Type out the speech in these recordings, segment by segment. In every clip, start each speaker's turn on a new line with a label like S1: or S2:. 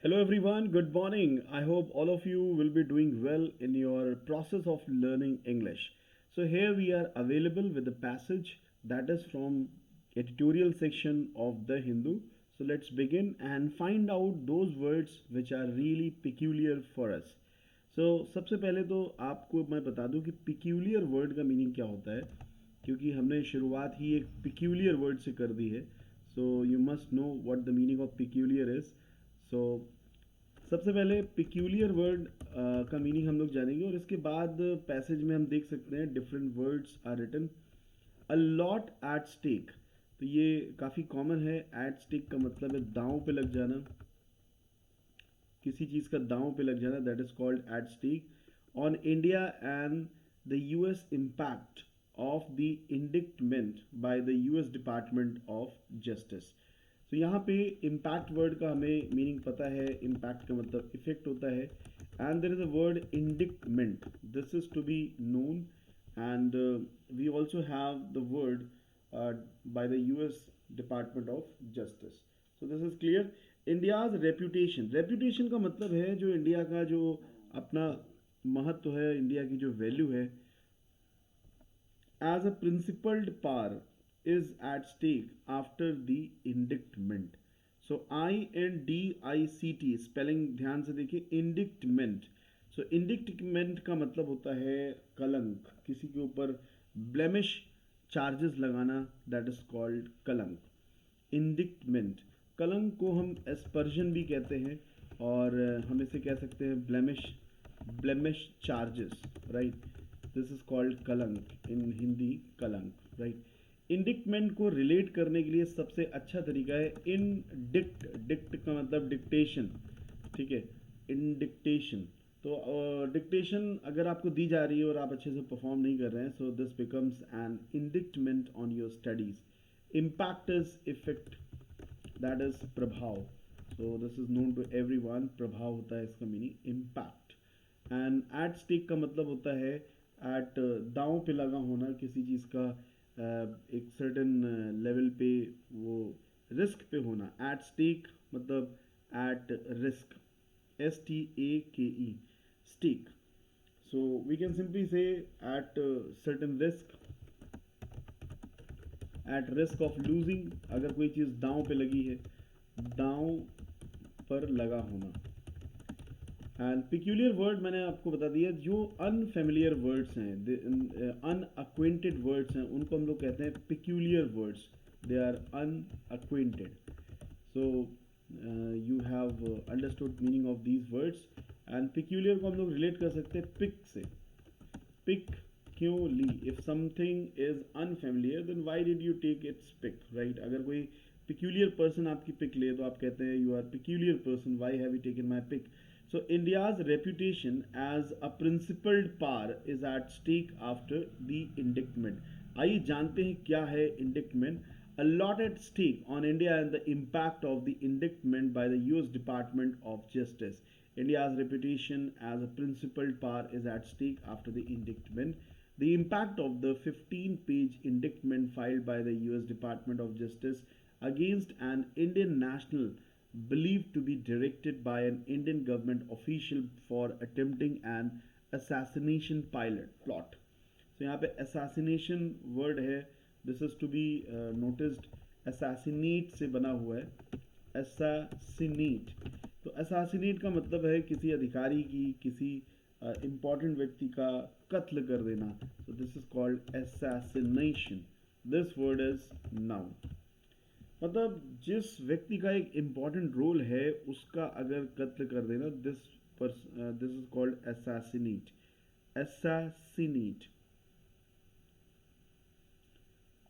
S1: Hello everyone, good morning. I hope all of you will be doing well in your process of learning English. So here we are available with a passage that is from editorial section of the Hindu. So let's begin and find out those words which are really peculiar for us. सबसे पहले तो आपको मैं बता दूं कि peculiar word का meaning क्या होता है, क्योंकि हमने शुरुआत ही एक peculiar वर्ड से कर दी है. So you must know what the meaning of peculiar is. So सबसे पहले पिक्यूलियर वर्ड का मीनिंग हम लोग जानेंगे और इसके बाद पैसेज में हम देख सकते हैं different words are written. A lot at stake, तो ये काफ़ी कॉमन है. एट स्टेक का मतलब है दांव पे लग जाना, किसी चीज़ का दांव पे लग जाना, that is called at stake. On India and the US impact of the indictment by the US department of justice. तो यहाँ पे इम्पैक्ट वर्ड का हमें मीनिंग पता है. इम्पैक्ट का मतलब इफेक्ट होता है. And there is a word indictment, this is to be known. And we also have the word by the US department of justice. So this is clear. India's reputation, reputation का मतलब है जो India का जो अपना महत्व है, India की जो वैल्यू है, as a principled power is at stake after the indictment. So INDICT spelling ध्यान से देखिए. इंडिक्टमेंट, सो इंडिक्टमेंट का मतलब होता है कलंक, किसी के ऊपर ब्लेमिश चार्जेस लगाना, दैट इज कॉल्ड कलंक. इंडिक्टमेंट, कलंक को हम एस्पर्जन भी कहते हैं और हम इसे कह सकते हैं blemish, blemish charges, right. This is called कलंक इन हिंदी, कलंक, राइट. इंडिक्टमेंट को रिलेट करने के लिए सबसे अच्छा तरीका है इनडिक्ट. डिक्ट का मतलब डिक्टेशन, ठीक है, इंडिक्टेशन. तो डिक्टेशन अगर आपको दी जा रही है और आप अच्छे से परफॉर्म नहीं कर रहे हैं, so this becomes an indictment on your studies. Impact is effect, that is प्रभाव. So this is known to everyone. प्रभाव होता है इसका मीनिंग इम्पैक्ट. एंड एट स्टेक का मतलब होता है एट दांव पे लगा होना, किसी चीज़ का एक सर्टेन लेवल पे वो रिस्क पे होना. एट स्टेक मतलब at risk, STAKE, stake. So we can simply say at certain risk, at risk of losing. अगर कोई चीज़ दांव पे लगी है, दांव पर लगा होना. एंड पिक्यूलियर वर्ड मैंने आपको बता दिया, जो अनफेमिलियर वर्ड्स हैं, अनअक्वेंटेड वर्ड्स हैं, उनको हम लोग कहते हैं peculiar words. They are unacquainted. So you have understood meaning of these words. And peculiar को हम लोग रिलेट कर सकते हैं पिक से. पिक क्यों ली? If something is unfamiliar then why did you take its pick, right. अगर कोई पिक्यूलियर पर्सन आपकी पिक ले तो आप कहते हैं you are peculiar person, why have you taken my pick. So India's reputation as a principled power is at stake after the indictment. आइए जानते हैं क्या है indictment. A lot at stake on India and the impact of the indictment by the US Department of Justice. India's reputation as a principled power is at stake after the indictment. The impact of the 15-page indictment filed by the US Department of Justice against an Indian national believed to be directed by an Indian government official for attempting an assassination pilot plot. So यहाँ पे assassination word है, this is to be noticed. assassinate से बना हुआ है, assassinate. तो assassinate का मतलब है किसी अधिकारी की, किसी important व्यक्ति का कत्ल कर देना. So this is called assassination. This word is noun. मतलब जिस व्यक्ति का एक इम्पॉर्टेंट रोल है उसका अगर कत्ल कर देना, this is called assassinate. assassinate.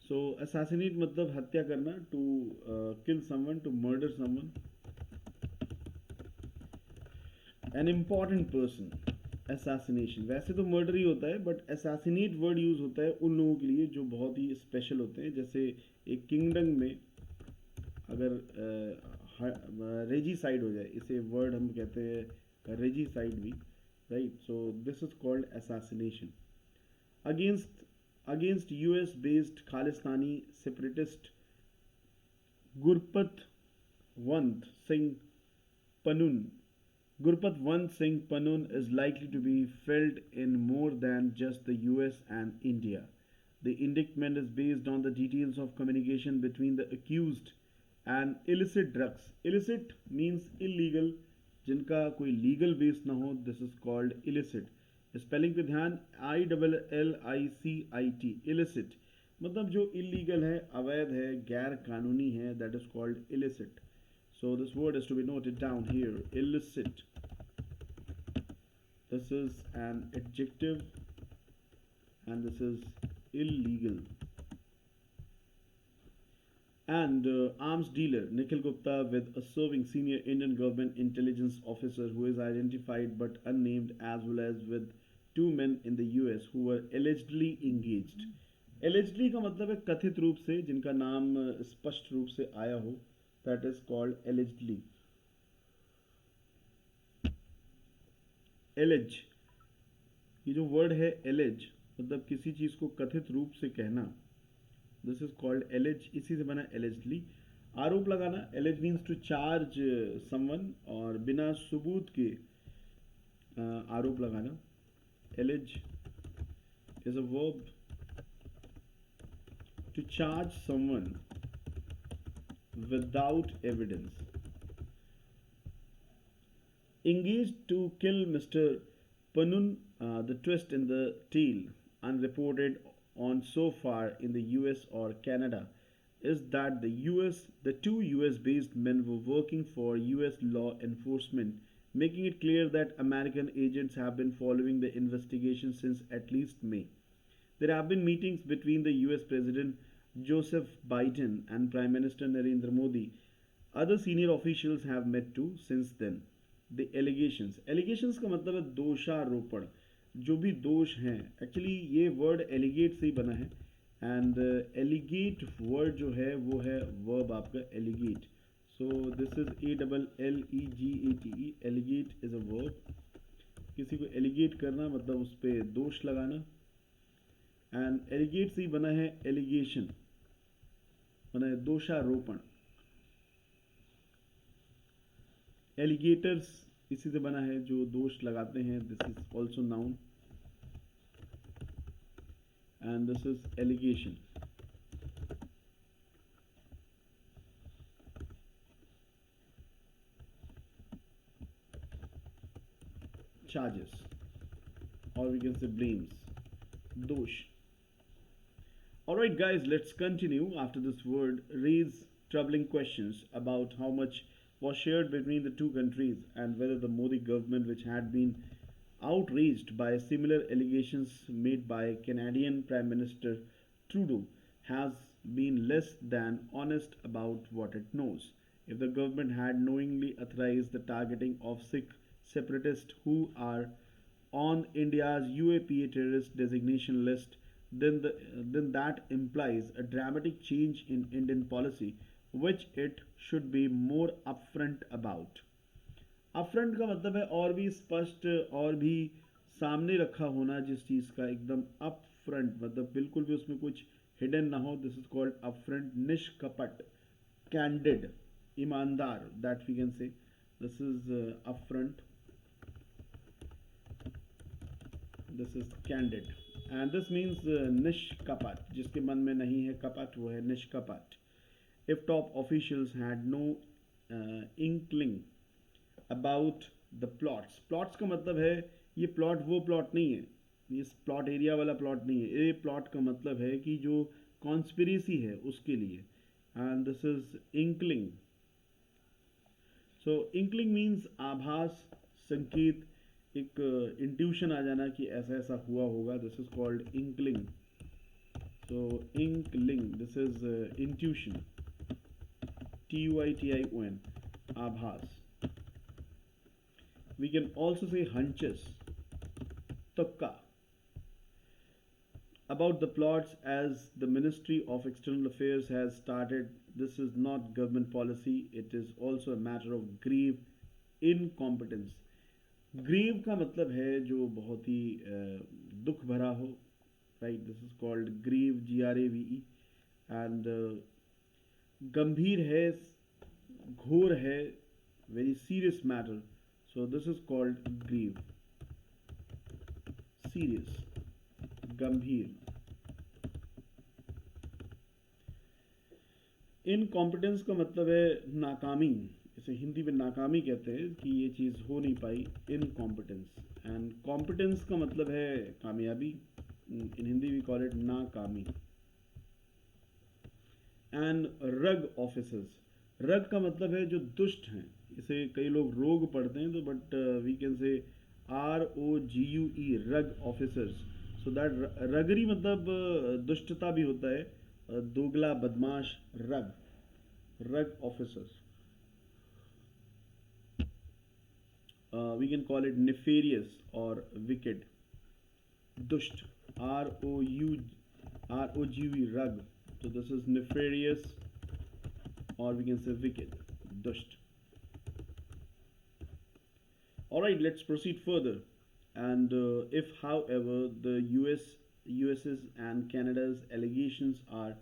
S1: So assassinate मतलब हत्या करना, to kill someone, to murder someone, an important person. assassination वैसे तो मर्डर ही होता है, बट assassinate वर्ड यूज होता है उन लोगों के लिए जो बहुत ही स्पेशल होते हैं. जैसे एक किंगडम में अगर रेजिसाइड हो जाए, इसे वर्ड हम कहते हैं रेजिसाइड भी, right. So this is called assassination. Against US based Khalistani separatist Gurpatwant Singh Panun. Gurpat once saying Panun is likely to be felt in more than just the US and India. The indictment is based on the details of communication between the accused and illicit drugs. Illicit means illegal, जिनका कोई legal base ना हो, this is called illicit. Spelling पे ध्यान, ILLICIT, illicit मतलब जो illegal है, अवैध है, गैर कानूनी है, that is called illicit. So this word is to be noted down here, illicit. This is an adjective and this is illegal. And arms dealer Nikhil Gupta with a serving senior Indian government intelligence officer who is identified but unnamed, as well as with two men in the US who were allegedly engaged. Allegedly का मतलब है कथित रूप से, जिनका नाम स्पष्ट रूप से आया हो, that is called allegedly. Allege, ये जो वर्ड है allege मतलब किसी चीज को कथित रूप से कहना, दिस इज कॉल्ड एलेज. इसी से बना एलेजली. आरोप लगाना, allege means to charge someone, और बिना सबूत के आरोप लगाना. Allege is a verb to charge someone without evidence. Engaged to kill Mr. Panun, the twist in the tale, unreported on so far in the US or Canada, is that the two US based men were working for US law enforcement, making it clear that American agents have been following the investigation since at least May. There have been meetings between the US President Joseph Biden and Prime Minister Narendra Modi. Other senior officials have met too since then. The allegations का मतलब है दोषारोपण, जो भी दोष हैं. Actually ये word एलिगेट से ही बना है, एंड एलिगेट वर्ड जो है वो है वर्ब आपका allegate. So this is ALLEGATE. Allegate is a verb. किसी को एलिगेट करना मतलब उस पर दोष लगाना, एंड एलिगेट से ही बना है एलिगेशन, बना है दोषारोपण. एलिगेटर्स इसी से बना है जो दोष लगाते हैं. This is also noun and this is allegation. Charges और वी कैन से ब्लेम्स, दोष. Alright guys, let's continue. After this word, raise troubling questions about how much was shared between the two countries and whether the Modi government, which had been outraged by similar allegations made by Canadian Prime Minister Trudeau, has been less than honest about what it knows. If the government had knowingly authorized the targeting of Sikh separatists who are on India's UAPA terrorist designation list, then that implies a dramatic change in Indian policy, which it should be more upfront about. Upfront का मतलब है और भी स्पष्ट, और भी सामने रखा होना जिस चीज़ का, एकदम upfront मतलब बिल्कुल भी उसमें कुछ hidden ना हो. This is called upfront. निष्कपट, candid, ईमानदार, that we can say. This is upfront. This is candid. And this means निष्कपट, जिसके मन में नहीं है कपट, वो है निष्कपट. If top officials had no inkling about the plots. Plots का मतलब है, ये प्लॉट वो प्लॉट नहीं है, ये प्लॉट एरिया वाला प्लॉट नहीं है. ये प्लॉट का मतलब है कि जो कॉन्स्पिरेसी है उसके लिए. And this is inkling. So inkling means आभास, संकेत, एक इंट्यूशन आ जाना कि ऐसा ऐसा हुआ होगा. This is called inkling. So inkling, this is intuition, TUITION, आभास. We can also say hunches, tukka. About the plots, as the Ministry of External Affairs has started, this is not government policy, it is also a matter of grave incompetence. Grave का मतलब है जो बहुत ही दुख भरा हो, right? This is called grave, GRAVE. and गंभीर है, घोर है, very serious matter. So this is called grieve. Serious, गंभीर. इनकॉम्पिटेंस का मतलब है नाकामी. इसे हिंदी में नाकामी कहते हैं कि ये चीज़ हो नहीं पाई. इनकॉम्पिटेंस. एंड कॉम्पिटेंस का मतलब है कामयाबी. इन हिंदी वी कॉल इट नाकामी. एंड रग ऑफिसर्स. रग का मतलब है जो दुष्ट हैं. इसे कई लोग रोग पढ़ते हैं तो but we can say ROGUE rogue officers. So that roguery मतलब दुष्टता भी होता है. दोगला बदमाश. Rogue officers. We can call it nefarious or wicked. दुष्ट. ROGUE rug. So this is nefarious or we can say wicked. Dusht. Alright, let's proceed further. And if however the US's and Canada's allegations are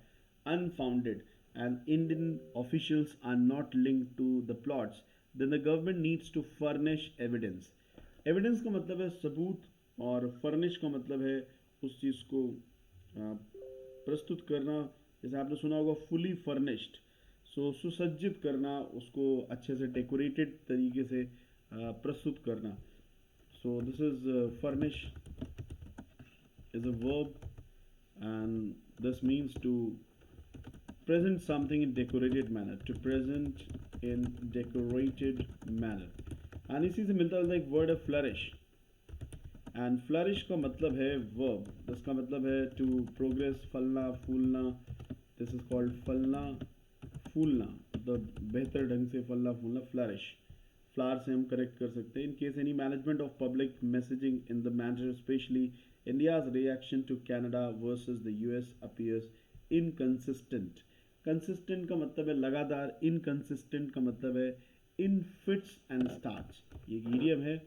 S1: unfounded and Indian officials are not linked to the plots, then the government needs to furnish evidence. Evidence का मतलब है सबूत और furnish का मतलब है उस चीज़ को प्रस्तुत करना. जैसे आपने सुना होगा fully furnished. सो सुसज्जित करना, उसको अच्छे से डेकोरेटेड तरीके से प्रस्तुत करना. सो this is furnish is a verb and this means to present something in decorated manner. To present in decorated manner. and इसी से मिलता जुलता एक वर्ड है flourish. एंड फ्लरिश का मतलब है वर्ब. जिसका मतलब है टू प्रोग्रेस, फलना फूलना. दिस इज कॉल्ड फलना फूलना. मतलब बेहतर ढंग से फलना फूलना. फ्लरिश. फ्लावर से हम करेक्ट कर सकते हैं. In case any management of public messaging in the matter specially India's reaction to Canada versus the US appears inconsistent. Consistent का मतलब है लगातार. इनकंसिस्टेंट का मतलब है इन फिट्स एंड स्टार्ट्स. ये ईडियम है.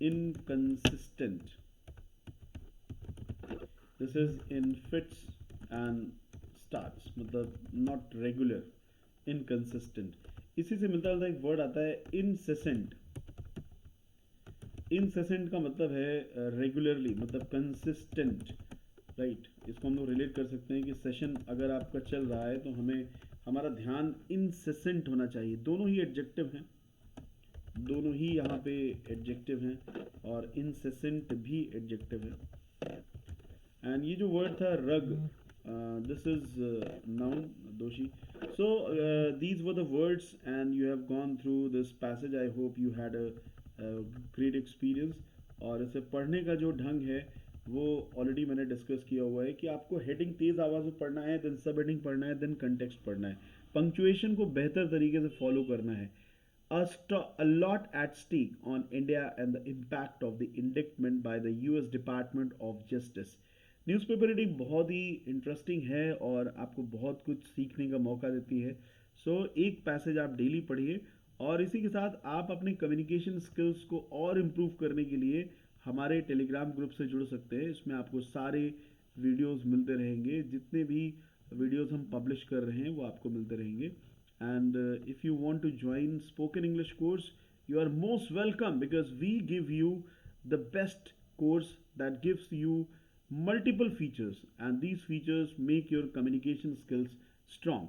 S1: inconsistent. This is in fits and starts. मतलब not regular. Inconsistent. इसी से मिलता जुलता एक वर्ड आता है incessant. incessant का मतलब है regularly, मतलब consistent. राइट. इसको हम लोग रिलेट कर सकते हैं कि सेशन अगर आपका चल रहा है तो हमें हमारा ध्यान incessant होना चाहिए. दोनों ही एडजेक्टिव हैं. दोनों ही यहाँ पे एडजेक्टिव हैं और incessant भी एडजेक्टिव है. एंड ये जो वर्ड था रग, दिस इज नाउन दोषी. So these were the words and you have gone through this passage. I hope you had a great experience. और इसे पढ़ने का जो ढंग है वो ऑलरेडी मैंने डिस्कस किया हुआ है कि आपको हेडिंग तेज आवाज़ में पढ़ना है, देन सब हेडिंग पढ़ना है, देन कंटेक्स्ट पढ़ना है. पंक्चुएशन को बेहतर तरीके से फॉलो करना है. A lot at stake on India and the impact of the indictment by the US Department of Justice. Newspaper reading बहुत ही इंटरेस्टिंग है और आपको बहुत कुछ सीखने का मौका देती है. सो एक पैसेज आप डेली पढ़िए और इसी के साथ आप अपने कम्युनिकेशन स्किल्स को और इम्प्रूव करने के लिए हमारे टेलीग्राम ग्रुप से जुड़ सकते हैं. इसमें आपको सारे वीडियोस मिलते रहेंगे. जितने भी वीडियोस हम पब्लिश कर रहे हैं वो आपको मिलते रहेंगे. And if you want to join spoken English course, you are most welcome because we give you the best course that gives you multiple features and these features make your communication skills strong.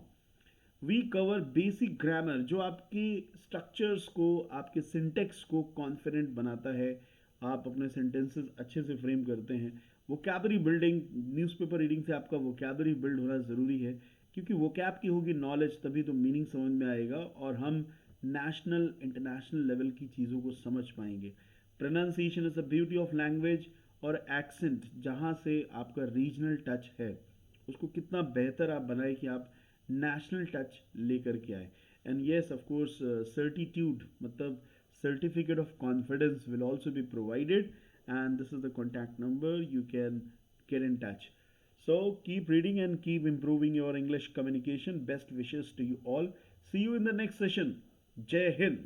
S1: We cover basic grammar जो आपके structures को, आपके syntax को confident बनाता है. आप अपने sentences अच्छे से frame करते हैं. vocabulary building, newspaper reading से आपका vocabulary build होना ज़रूरी है क्योंकि vocab की होगी नॉलेज तभी तो मीनिंग समझ में आएगा और हम नेशनल इंटरनेशनल लेवल की चीज़ों को समझ पाएंगे. Pronunciation is the beauty of language. और एक्सेंट जहाँ से आपका रीजनल टच है उसको कितना बेहतर आप बनाए कि आप नेशनल टच लेकर के आए. And yes of course certitude मतलब certificate of confidence will also be provided and this is the contact number. You can get in touch. So keep reading and keep improving your English communication. Best wishes to you all. See you in the next session. Jai Hind.